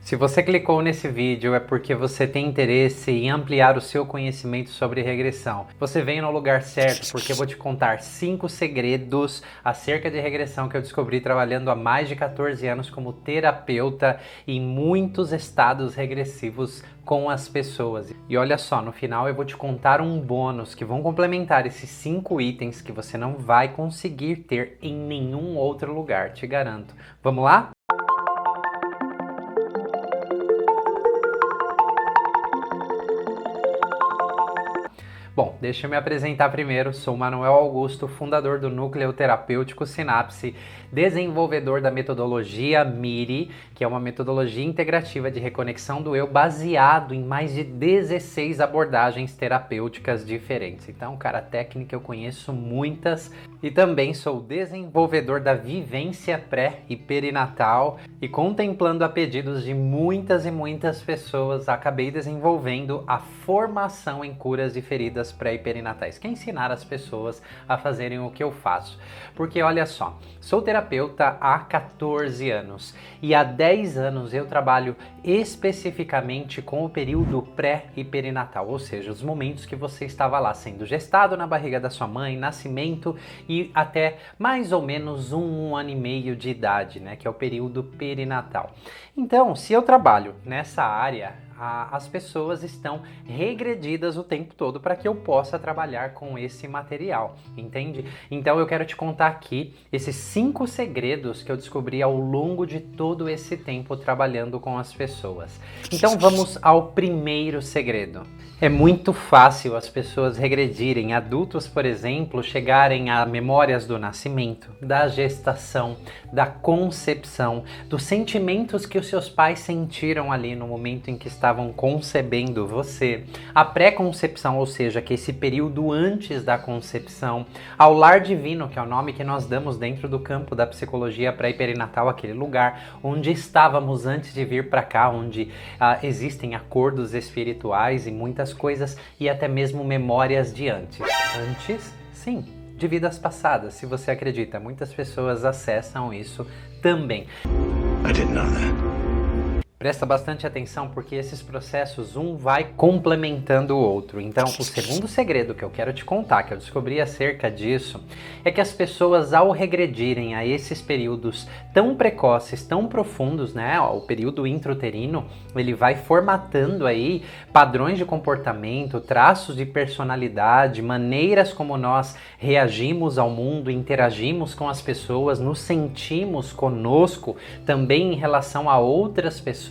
Se você clicou nesse vídeo é porque você tem interesse em ampliar o seu conhecimento sobre regressão. Você veio no lugar certo, porque eu vou te contar 5 segredos acerca de regressão que eu descobri trabalhando há mais de 14 anos como terapeuta em muitos estados regressivos com as pessoas. E olha só, no final eu vou te contar um bônus que vão complementar esses 5 itens que você não vai conseguir ter em nenhum outro lugar, te garanto. Vamos lá? Bom, deixa eu me apresentar primeiro. Sou Manuel Augusto, fundador do Núcleo Terapêutico Sinapse, desenvolvedor da metodologia MIRI, que é uma metodologia integrativa de reconexão do eu baseado em mais de 16 abordagens terapêuticas diferentes. Então, cara, técnica eu conheço muitas e também sou desenvolvedor da vivência pré e perinatal e contemplando a pedidos de muitas e muitas pessoas, acabei desenvolvendo a formação em curas de feridas pré e perinatais, que é ensinar as pessoas a fazerem o que eu faço. Porque olha só, sou terapeuta há 14 anos e há 10 anos eu trabalho especificamente com o período pré e perinatal, ou seja, os momentos que você estava lá sendo gestado na barriga da sua mãe, nascimento e até mais ou menos um ano e meio de idade, né, que é o período perinatal. Então, se eu trabalho nessa área, as pessoas estão regredidas o tempo todo para que eu possa trabalhar com esse material, entende? Então eu quero te contar aqui esses 5 segredos que eu descobri ao longo de todo esse tempo trabalhando com as pessoas. Então vamos ao primeiro segredo. É muito fácil as pessoas regredirem, adultos, por exemplo, chegarem a memórias do nascimento, da gestação, da concepção, dos sentimentos que os seus pais sentiram ali no momento em que estavam concebendo você, a pré-concepção, ou seja, que é esse período antes da concepção, ao lar divino, que é o nome que nós damos dentro do campo da psicologia pré e perinatal, aquele lugar onde estávamos antes de vir para cá, onde existem acordos espirituais e muitas coisas e até mesmo memórias de antes. Antes, sim, de vidas passadas, se você acredita. Muitas pessoas acessam isso também. I didn't know that. Presta bastante atenção porque esses processos, um vai complementando o outro. Então, o segundo segredo que eu quero te contar, que eu descobri acerca disso, é que as pessoas, ao regredirem a esses períodos tão precoces, tão profundos, né, o período intrauterino, ele vai formatando aí padrões de comportamento, traços de personalidade, maneiras como nós reagimos ao mundo, interagimos com as pessoas, nos sentimos conosco, também em relação a outras pessoas.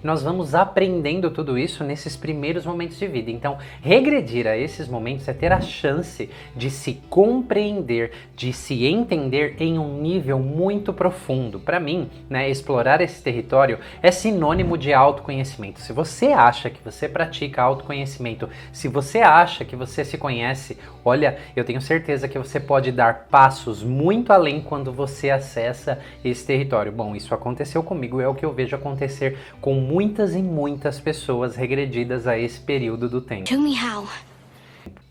Nós vamos aprendendo tudo isso nesses primeiros momentos de vida. Então, regredir a esses momentos é ter a chance de se compreender, de se entender em um nível muito profundo. Para mim, né, explorar esse território é sinônimo de autoconhecimento. Se você acha que você pratica autoconhecimento, se você acha que você se conhece, olha, eu tenho certeza que você pode dar passos muito além quando você acessa esse território. Bom, isso aconteceu comigo, é o que eu vejo acontecer com muitas e muitas pessoas regredidas a esse período do tempo. Show me how.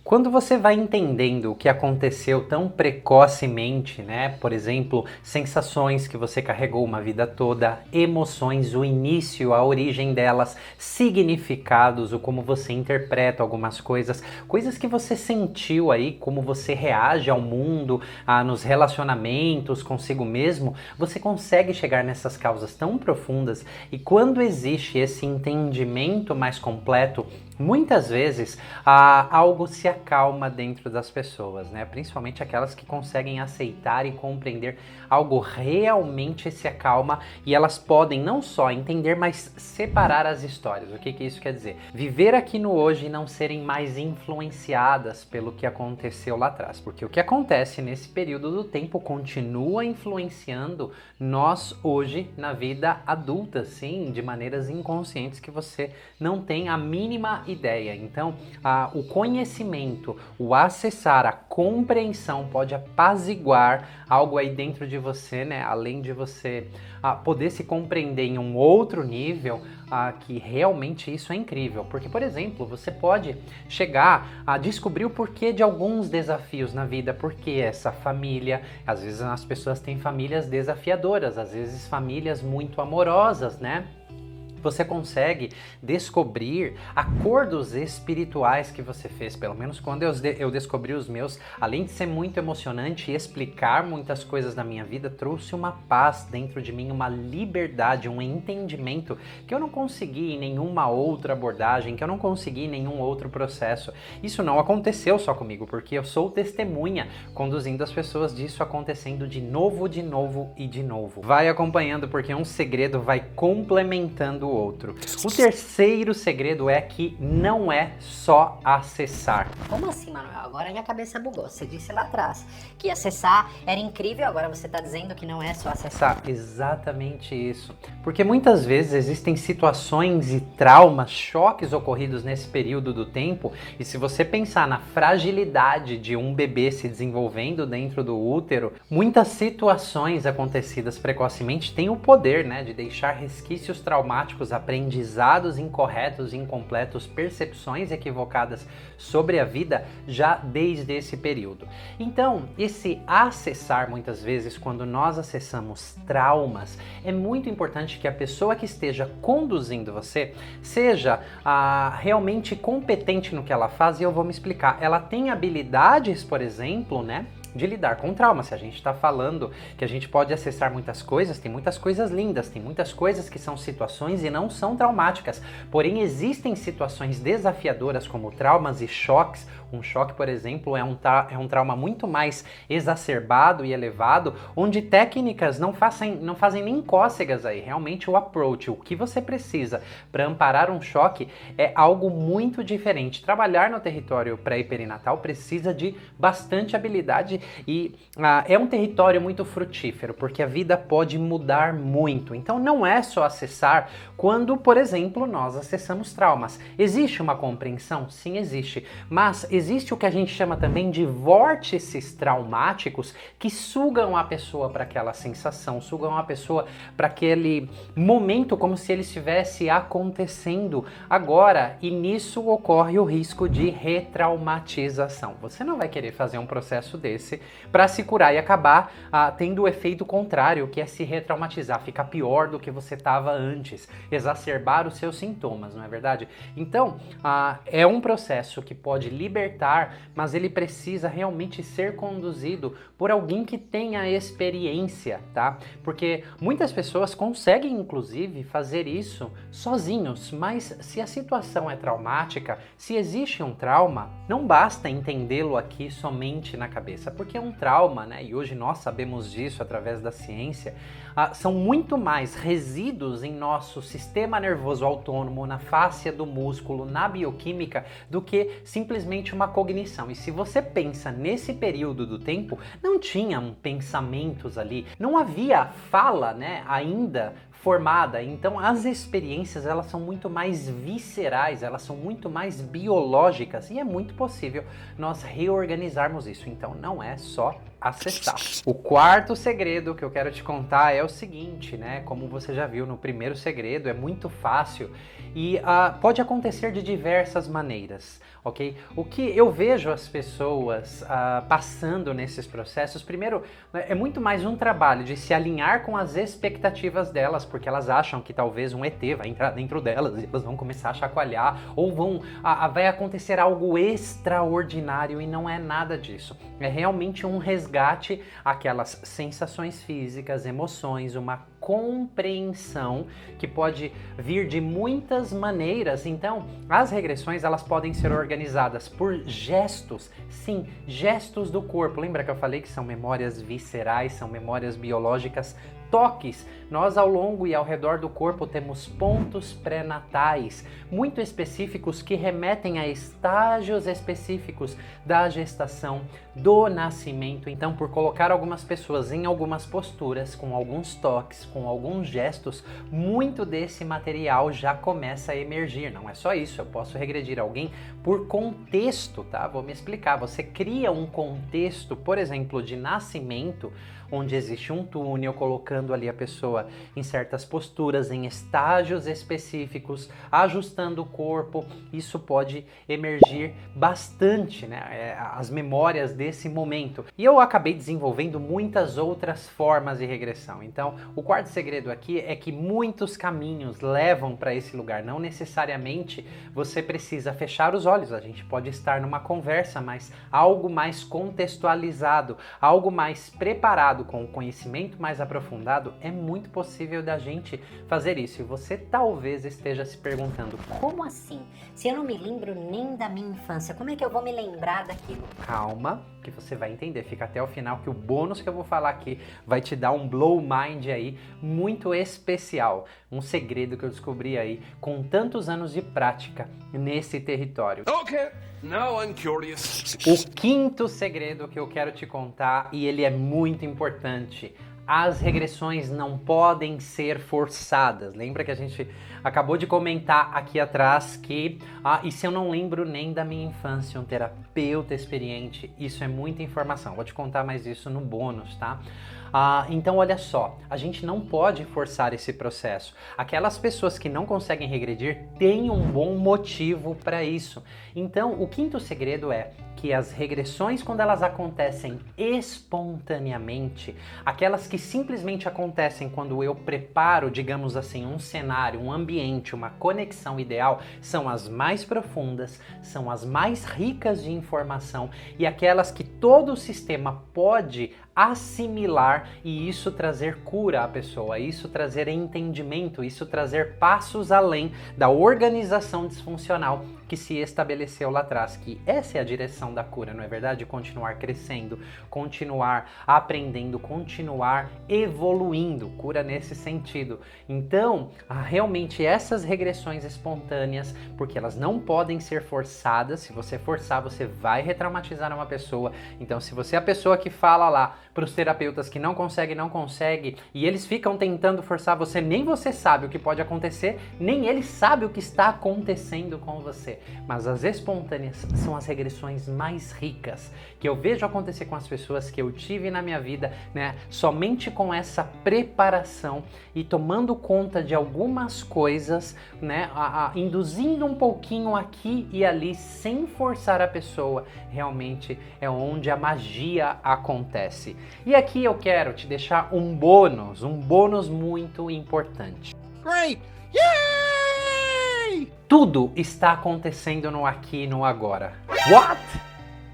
Quando você vai entendendo o que aconteceu tão precocemente, né? Por exemplo, sensações que você carregou uma vida toda, emoções, o início, a origem delas, significados, o como você interpreta algumas coisas, coisas que você sentiu aí, como você reage ao mundo, nos relacionamentos consigo mesmo, você consegue chegar nessas causas tão profundas e quando existe esse entendimento mais completo, muitas vezes algo se acalma dentro das pessoas, né? Principalmente aquelas que conseguem aceitar e compreender algo realmente se acalma e elas podem não só entender, mas separar as histórias. O que isso quer dizer? Viver aqui no hoje e não serem mais influenciadas pelo que aconteceu lá atrás, porque o que acontece nesse período do tempo continua influenciando nós hoje na vida adulta, sim, de maneiras inconscientes que você não tem a mínima ideia. Então, o conhecimento, o acessar, a compreensão pode apaziguar algo aí dentro de você, né? Além de você poder se compreender em um outro nível, que realmente isso é incrível. Porque, por exemplo, você pode chegar a descobrir o porquê de alguns desafios na vida, porque essa família, às vezes as pessoas têm famílias desafiadoras, às vezes famílias muito amorosas, né? você consegue descobrir acordos espirituais que você fez. Pelo menos quando eu descobri os meus, além de ser muito emocionante e explicar muitas coisas da minha vida, trouxe uma paz dentro de mim, uma liberdade, um entendimento que eu não consegui em nenhuma outra abordagem, que eu não consegui em nenhum outro processo. Isso não aconteceu só comigo, porque eu sou testemunha conduzindo as pessoas disso acontecendo de novo e de novo. Vai acompanhando, porque um segredo vai complementando o outro. O terceiro segredo é que não é só acessar. Como assim, Manuel? Agora minha cabeça bugou. Você disse lá atrás que acessar era incrível, agora você está dizendo que não é só acessar. Exatamente isso. Porque muitas vezes existem situações e traumas, choques ocorridos nesse período do tempo, e se você pensar na fragilidade de um bebê se desenvolvendo dentro do útero, muitas situações acontecidas precocemente têm o poder, né, de deixar resquícios traumáticos, aprendizados incorretos, incompletos, percepções equivocadas sobre a vida já desde esse período. Então, esse acessar, muitas vezes, quando nós acessamos traumas, é muito importante que a pessoa que esteja conduzindo você seja realmente competente no que ela faz, e eu vou me explicar. Ela tem habilidades, por exemplo, né, de lidar com trauma. Se a gente está falando que a gente pode acessar muitas coisas, tem muitas coisas lindas, tem muitas coisas que são situações e não são traumáticas. Porém, existem situações desafiadoras como traumas e choques. Um choque, por exemplo, é um trauma muito mais exacerbado e elevado, onde técnicas não fazem nem cócegas aí. Realmente o approach, o que você precisa para amparar um choque é algo muito diferente. Trabalhar no território pré e perinatal precisa de bastante habilidade e é um território muito frutífero, porque a vida pode mudar muito. Então não é só acessar quando, por exemplo, nós acessamos traumas. Existe uma compreensão? Sim, existe. Mas existe o que a gente chama também de vórtices traumáticos que sugam a pessoa para aquela sensação, sugam a pessoa para aquele momento como se ele estivesse acontecendo agora, e nisso ocorre o risco de retraumatização. Você não vai querer fazer um processo desse para se curar e acabar tendo o efeito contrário, que é se retraumatizar, ficar pior do que você estava antes, exacerbar os seus sintomas, não é verdade? Então, é um processo que pode libertar, mas ele precisa realmente ser conduzido por alguém que tenha experiência, tá? Porque muitas pessoas conseguem, inclusive, fazer isso sozinhos, mas se a situação é traumática, se existe um trauma, não basta entendê-lo aqui somente na cabeça, porque um trauma, né, e hoje nós sabemos disso através da ciência, são muito mais resíduos em nosso sistema nervoso autônomo, na fáscia do músculo, na bioquímica, do que simplesmente uma cognição. E se você pensa nesse período do tempo, não tinham pensamentos ali, não havia fala, né, ainda formada. Então as experiências, elas são muito mais viscerais, elas são muito mais biológicas, e é muito possível nós reorganizarmos isso. Então não é só acessar. O quarto segredo que eu quero te contar é o seguinte, né? Como você já viu no primeiro segredo, é muito fácil e pode acontecer de diversas maneiras, ok? O que eu vejo as pessoas passando nesses processos, primeiro, é muito mais um trabalho de se alinhar com as expectativas delas, porque elas acham que talvez um ET vai entrar dentro delas e elas vão começar a chacoalhar, ou vai acontecer algo extraordinário, e não é nada disso. É realmente um resgate àquelas sensações físicas, emoções, uma compreensão que pode vir de muitas maneiras. Então, as regressões, elas podem ser organizadas por gestos, sim, gestos do corpo. Lembra que eu falei que são memórias viscerais, são memórias biológicas? Toques. Nós ao longo e ao redor do corpo temos pontos pré-natais muito específicos que remetem a estágios específicos da gestação, do nascimento. Então, por colocar algumas pessoas em algumas posturas, com alguns toques, com alguns gestos, muito desse material já começa a emergir. Não é só isso, eu posso regredir alguém por contexto, tá? Vou me explicar. Você cria um contexto, por exemplo, de nascimento, onde existe um túnel, colocando ali a pessoa em certas posturas, em estágios específicos, ajustando o corpo. Isso pode emergir bastante, né, as memórias desse momento. E eu acabei desenvolvendo muitas outras formas de regressão. Então, o quarto segredo aqui é que muitos caminhos levam para esse lugar. Não necessariamente você precisa fechar os olhos. A gente pode estar numa conversa, mas algo mais contextualizado, algo mais preparado, com o conhecimento mais aprofundado, é muito possível da gente fazer isso. E você talvez esteja se perguntando: como assim? Se eu não me lembro nem da minha infância, como é que eu vou me lembrar daquilo? Calma, que você vai entender. Fica até o final, que o bônus que eu vou falar aqui vai te dar um blow mind aí muito especial. Um segredo que eu descobri aí com tantos anos de prática nesse território. Okay, now I'm curious. O quinto segredo que eu quero te contar, e ele é muito importante: as regressões não podem ser forçadas. Lembra que a gente acabou de comentar aqui atrás que, e se eu não lembro nem da minha infância, um terapeuta experiente, isso é muita informação. Vou te contar mais isso no bônus, tá? Então olha só, a gente não pode forçar esse processo. Aquelas pessoas que não conseguem regredir têm um bom motivo para isso. Então o quinto segredo é que as regressões, quando elas acontecem espontaneamente, aquelas que simplesmente acontecem quando eu preparo, digamos assim, um cenário, um ambiente, uma conexão ideal, são as mais profundas, são as mais ricas de informação e aquelas que todo o sistema pode assimilar e isso trazer cura à pessoa, isso trazer entendimento, isso trazer passos além da organização disfuncional que se estabeleceu lá atrás, que essa é a direção da cura, não é verdade? Continuar crescendo, continuar aprendendo, continuar evoluindo, cura nesse sentido. Então, realmente essas regressões espontâneas, porque elas não podem ser forçadas, se você forçar, você vai retraumatizar uma pessoa. Então, se você é a pessoa que fala lá para os terapeutas que não consegue, e eles ficam tentando forçar você, nem você sabe o que pode acontecer, nem ele sabe o que está acontecendo com você. Mas as espontâneas são as regressões mais ricas que eu vejo acontecer com as pessoas que eu tive na minha vida, né? Somente com essa preparação e tomando conta de algumas coisas, né? Induzindo um pouquinho aqui e ali, sem forçar a pessoa, realmente é onde a magia acontece. E aqui eu quero te deixar um bônus muito importante. Great! Yay! Tudo está acontecendo no aqui e no agora. What?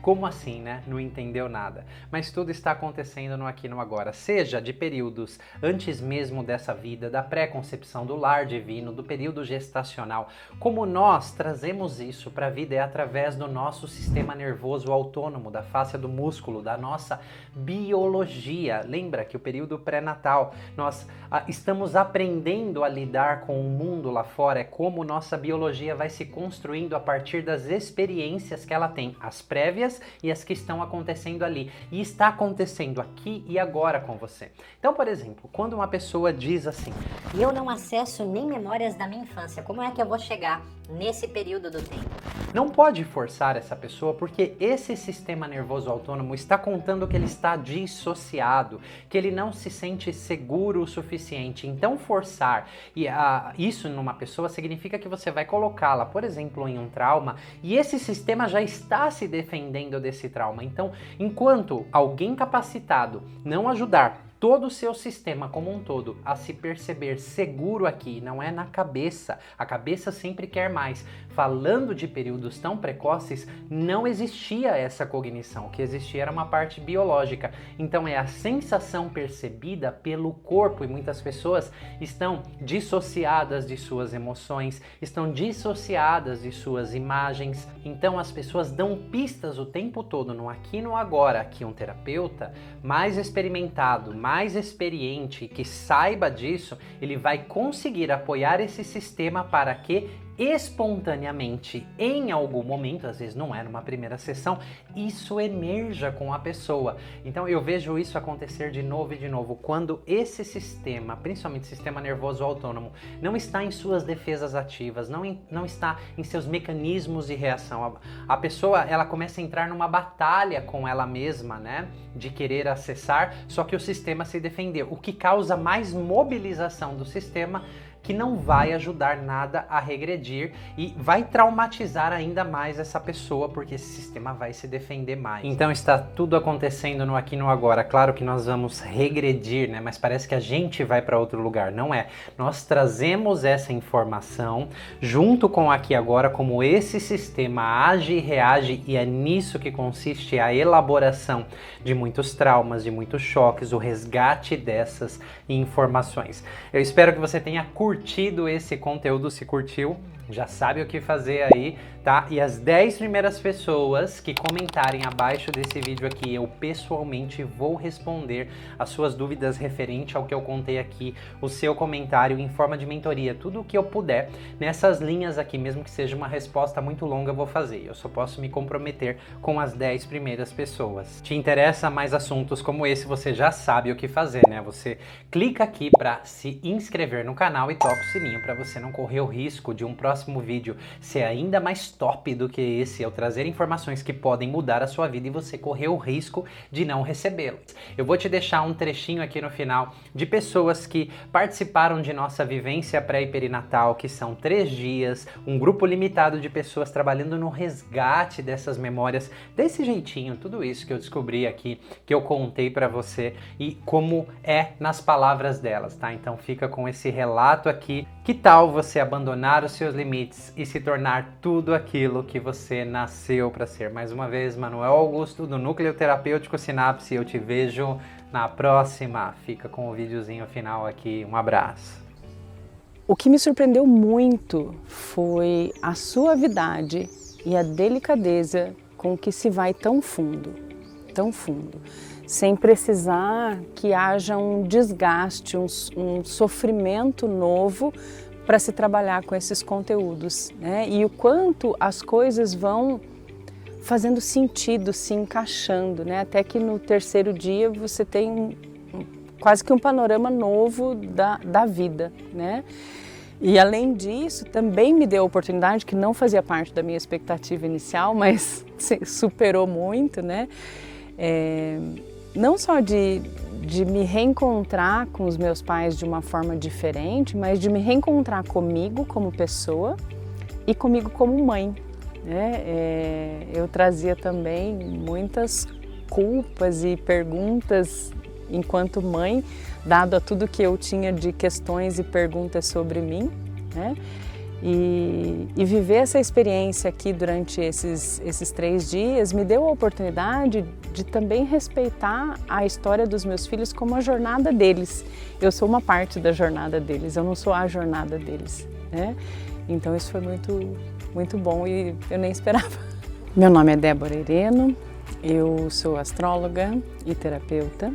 Como assim, né? Não entendeu nada. Mas tudo está acontecendo no aqui e no agora, seja de períodos antes mesmo dessa vida, da pré-concepção, do lar divino, do período gestacional. Como nós trazemos isso para a vida é através do nosso sistema nervoso autônomo, da fáscia do músculo, da nossa biologia. Lembra que o período pré-natal, nós estamos aprendendo a lidar com o mundo lá fora, é como nossa biologia vai se construindo a partir das experiências que ela tem, as prévias e as que estão acontecendo ali. E está acontecendo aqui e agora com você. Então, por exemplo, quando uma pessoa diz assim: eu não acesso nem memórias da minha infância, como é que eu vou chegar nesse período do tempo? Não pode forçar essa pessoa, porque esse sistema nervoso autônomo está contando que ele está dissociado, que ele não se sente seguro o suficiente. Então forçar isso numa pessoa significa que você vai colocá-la, por exemplo, em um trauma, e esse sistema já está se defendendo desse trauma. Então, enquanto alguém capacitado não ajudar todo o seu sistema como um todo a se perceber seguro aqui, não é na cabeça. A cabeça sempre quer mais. Falando de períodos tão precoces, não existia essa cognição. O que existia era uma parte biológica. Então é a sensação percebida pelo corpo, e muitas pessoas estão dissociadas de suas emoções, estão dissociadas de suas imagens. Então as pessoas dão pistas o tempo todo no aqui e no agora, que um terapeuta mais experimentado, mais experiente, que saiba disso, ele vai conseguir apoiar esse sistema para que espontaneamente, em algum momento, às vezes não é numa primeira sessão, isso emerja com a pessoa. Então eu vejo isso acontecer de novo e de novo, quando esse sistema, principalmente o sistema nervoso autônomo, não está em suas defesas ativas, não está em seus mecanismos de reação. A pessoa, ela começa a entrar numa batalha com ela mesma, né, de querer acessar, só que o sistema se defendeu, o que causa mais mobilização do sistema, que não vai ajudar nada a regredir e vai traumatizar ainda mais essa pessoa, porque esse sistema vai se defender mais. Então está tudo acontecendo no aqui e no agora. Claro que nós vamos regredir, né? Mas parece que a gente vai para outro lugar. Não é. Nós trazemos essa informação junto com o aqui e agora, como esse sistema age e reage, e é nisso que consiste a elaboração de muitos traumas, de muitos choques, o resgate dessas informações. Eu espero que você tenha curtido esse conteúdo. Se curtiu, já sabe o que fazer aí, tá? E as 10 primeiras pessoas que comentarem abaixo desse vídeo aqui, eu pessoalmente vou responder as suas dúvidas referente ao que eu contei aqui, o seu comentário em forma de mentoria, tudo o que eu puder nessas linhas aqui, mesmo que seja uma resposta muito longa, eu vou fazer. Eu só posso me comprometer com as 10 primeiras pessoas. Te interessa mais assuntos como esse, você já sabe o que fazer, né? Você clica aqui para se inscrever no canal e toca o sininho para você não correr o risco de um próximo vídeo ser ainda mais top do que esse, eu trazer informações que podem mudar a sua vida e você correr o risco de não recebê-las. Eu vou te deixar um trechinho aqui no final de pessoas que participaram de nossa vivência pré e perinatal, que são 3 dias, um grupo limitado de pessoas trabalhando no resgate dessas memórias, desse jeitinho, tudo isso que eu descobri aqui, que eu contei para você e como é nas palavras delas, tá? Então fica com esse relato aqui. Que tal você abandonar os seus limites e se tornar tudo aquilo que você nasceu para ser? Mais uma vez, Manuel Augusto, do Núcleo Terapêutico Sinapse. Eu te vejo na próxima. Fica com o videozinho final aqui. Um abraço. O que me surpreendeu muito foi a suavidade e a delicadeza com que se vai tão fundo, sem precisar que haja um desgaste, um sofrimento novo para se trabalhar com esses conteúdos, né? E o quanto as coisas vão fazendo sentido, se encaixando, né? Até que no 3º dia você tem quase que um panorama novo da vida, né? E além disso, também me deu a oportunidade, que não fazia parte da minha expectativa inicial, mas superou muito, né? Não só de me reencontrar com os meus pais de uma forma diferente, mas de me reencontrar comigo como pessoa e comigo como mãe, né? Eu trazia também muitas culpas e perguntas enquanto mãe, dado a tudo que eu tinha de questões e perguntas sobre mim, né? E viver essa experiência aqui durante esses 3 dias me deu a oportunidade de também respeitar a história dos meus filhos como a jornada deles. Eu sou uma parte da jornada deles, eu não sou a jornada deles, né? Então isso foi muito, muito bom e eu nem esperava. Meu nome é Débora Ireno, eu sou astróloga e terapeuta.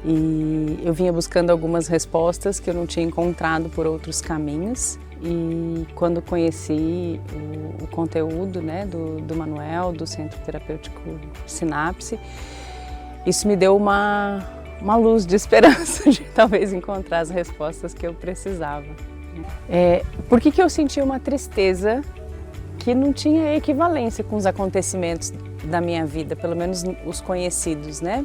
E eu vinha buscando algumas respostas que eu não tinha encontrado por outros caminhos. E quando conheci o conteúdo, né, do Manuel, do Centro Terapêutico Sinapse, isso me deu uma luz de esperança de talvez encontrar as respostas que eu precisava. Por que eu senti uma tristeza que não tinha equivalência com os acontecimentos da minha vida, pelo menos os conhecidos, né?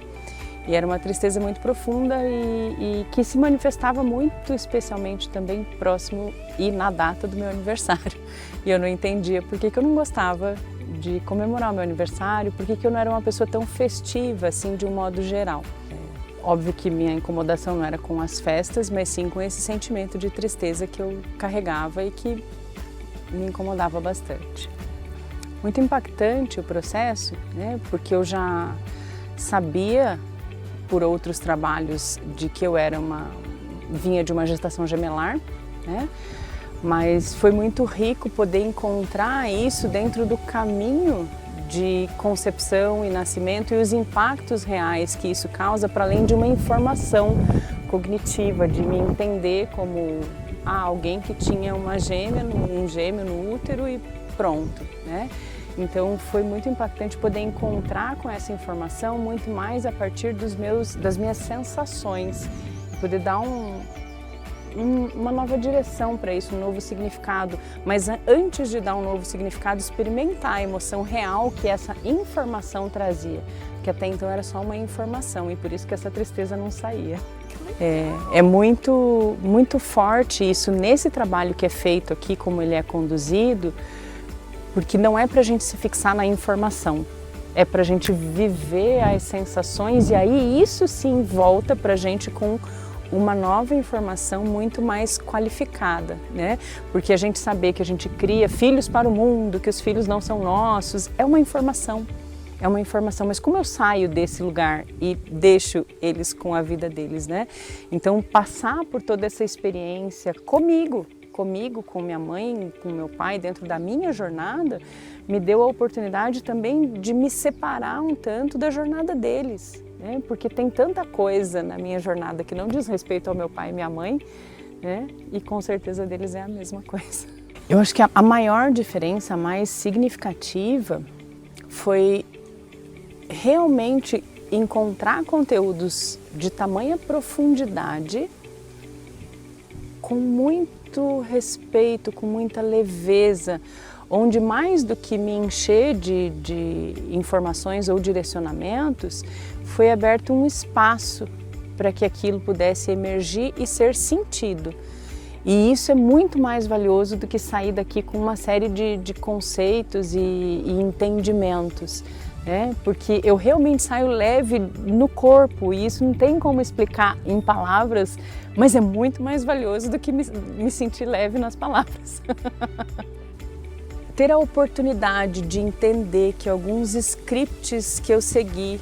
E era uma tristeza muito profunda e que se manifestava muito especialmente também próximo e na data do meu aniversário. E eu não entendia por que eu não gostava de comemorar o meu aniversário, por que eu não era uma pessoa tão festiva assim de um modo geral. Óbvio que minha incomodação não era com as festas, mas sim com esse sentimento de tristeza que eu carregava e que me incomodava bastante. Muito impactante o processo, né? Porque eu já sabia por outros trabalhos de que eu vinha de uma gestação gemelar, né? Mas foi muito rico poder encontrar isso dentro do caminho de concepção e nascimento e os impactos reais que isso causa, para além de uma informação cognitiva, de me entender como alguém que tinha um gêmeo no útero e pronto, né? Então foi muito impactante poder encontrar com essa informação muito mais a partir das minhas sensações, poder dar uma nova direção para isso, um novo significado, mas antes de dar um novo significado, experimentar a emoção real que essa informação trazia, que até então era só uma informação e por isso que essa tristeza não saía. É muito, muito forte isso nesse trabalho que é feito aqui, como ele é conduzido, porque não é para a gente se fixar na informação, é para a gente viver as sensações e aí isso sim volta para a gente com uma nova informação muito mais qualificada, né? Porque a gente saber que a gente cria filhos para o mundo, que os filhos não são nossos, é uma informação, mas como eu saio desse lugar e deixo eles com a vida deles, né? Então passar por toda essa experiência comigo, com minha mãe, com meu pai, dentro da minha jornada, me deu a oportunidade também de me separar um tanto da jornada deles, né? Porque tem tanta coisa na minha jornada que não diz respeito ao meu pai e minha mãe, né? E com certeza deles é a mesma coisa. Eu acho que a maior diferença, a mais significativa, foi realmente encontrar conteúdos de tamanha profundidade, com muito respeito, com muita leveza, onde mais do que me encher de informações ou direcionamentos, foi aberto um espaço para que aquilo pudesse emergir e ser sentido. E isso é muito mais valioso do que sair daqui com uma série de conceitos e entendimentos, né? Porque eu realmente saio leve no corpo e isso não tem como explicar em palavras, mas é muito mais valioso do que me sentir leve nas palavras. Ter a oportunidade de entender que alguns scripts que eu segui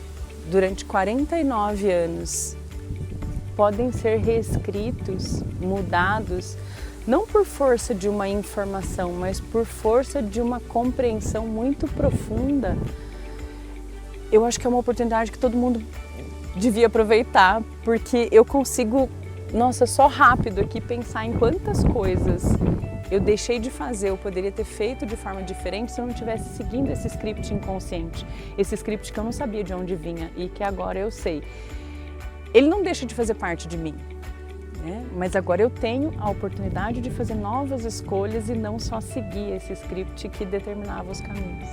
durante 49 anos podem ser reescritos, mudados, não por força de uma informação, mas por força de uma compreensão muito profunda, eu acho que é uma oportunidade que todo mundo devia aproveitar, porque eu consigo, só rápido aqui pensar em quantas coisas eu deixei de fazer, eu poderia ter feito de forma diferente se eu não estivesse seguindo esse script inconsciente, esse script que eu não sabia de onde vinha e que agora eu sei. Ele não deixa de fazer parte de mim, né? Mas agora eu tenho a oportunidade de fazer novas escolhas e não só seguir esse script que determinava os caminhos.